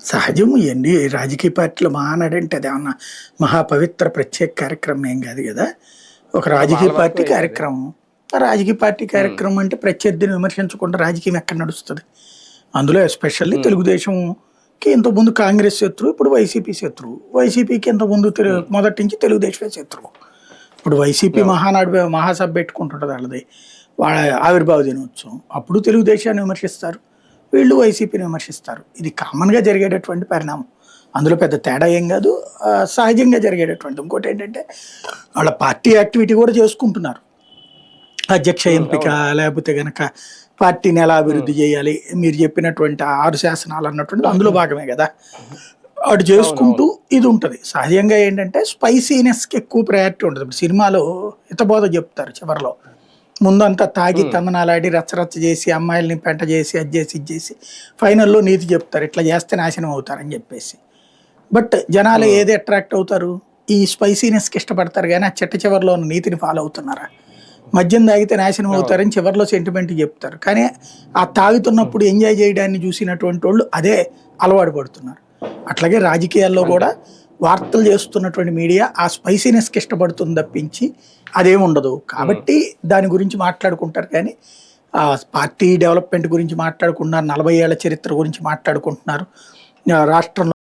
సహజం ఇయన్నీ రాజకీయ పార్టీలు మానాడంటే అదేమన్నా మహాపవిత్ర ప్రత్యేక కార్యక్రమం ఏం కాదు కదా! ఒక రాజకీయ వాళ్ళ వరకు పార్టీ అయితే అది. కార్యక్రమం. ఆ రాజకీయ పార్టీ కార్యక్రమం అంటే ప్రత్యర్థిని విమర్శించకుండా రాజకీయం ఎక్కడ నడుస్తది? అందులో ఎస్పెషల్లీ హ్మ్. తెలుగుదేశంకి ఇంతకుముందు కాంగ్రెస్ శత్రువు, ఇప్పుడు వైసీపీ శత్రువు. వైసీపీకి ఇంతకుముందు హ్మ్. మొదటి నుంచి తెలుగుదేశమే శత్రువు. ఇప్పుడు వైసీపీ అవును. మహాసభ పెట్టుకుంటుంటది ఆళ్ళది. వాళ్ళ ఆవిర్భావ దినోత్సవం. అప్పుడు తెలుగుదేశాన్ని విమర్శిస్తారు. వీళ్ళు వైసీపీని విమర్శిస్తారు. ఇది కామన్‌గా జరిగేటటువంటి పరిణామం. అందులో పెద్ద తేడా ఏం గాదు. సహజంగా జరిగేటటువంటిది. ఇంకోటేంటంటే వాళ్ళ పార్టీ యాక్టివిటీ కూడా చేసుకుంటున్నారు. అధ్యక్ష హ్మ్. ఎంపిక అవును. లేకపోతే గనక పార్టీని ఎలా హ్మ్. అభివృద్ధి చేయాలి. మీరు చెప్పినటువంటి 6 శాసనాలు అన్నటువంటిది అందులో భాగమే గదా! అటు చేసుకుంటూ అవునవును. ఇది ఉంటది. సహజంగా ఏంటంటే స్పైసీనెస్‌కి ఎక్కువ ప్రయారిటీ ఉంటది. ఇప్పుడు సినిమాలో హితబోధ చెప్తారు చివర్లో. ముందంతా తాగి హ్మ్. తందనాలాడి రచ్చ రచ్చ చేసి అమ్మాయిల్ని పెంట చేసి అది చేసి ఇది చేసి ఫైనల్‌లో నీతి చెప్తారు. ఇట్లా చేస్తే నాశనం అవుతారని చెప్పేసి. బట్ జనాలు హ్మ్. ఏది అట్రాక్ట్ అవుతారు? ఈ స్పైసీనెస్‌కి ఇష్టపడతారు గానీ, ఆ చిట్ట చివరిలో ఉన్న నీతిని ఫాలో అవుతున్నారా? మద్యం తాగితే నాశనం అవును. అవుతారని చివర్లో సెంటిమెంట్ చెప్తారు. కానీ ఆ హ్మ్. తాగుతున్నప్పుడు ఎంజాయ్ చేయడాన్ని చూసినటువంటోళ్ళు అదే అలవాటు పడుతున్నారు. అట్లాగే రాజకీయాల్లో అంతే. గూడా వార్తలు చేస్తున్నటువంటి మీడియా ఆ స్పైసీనెస్‌కి ఇష్టపడుతుంది తప్పించి అదేముండదు. హ్మ్. కాబట్టి దాని గురించి మాట్లాడుకుంటారు కానీ, పార్టీ డెవలప్‌మెంట్ గురించి మాట్లాడకుండా 40 ఏళ్ల చరిత్ర గురించి మాట్లాడుకుంటున్నారు. రాష్ట్రంలో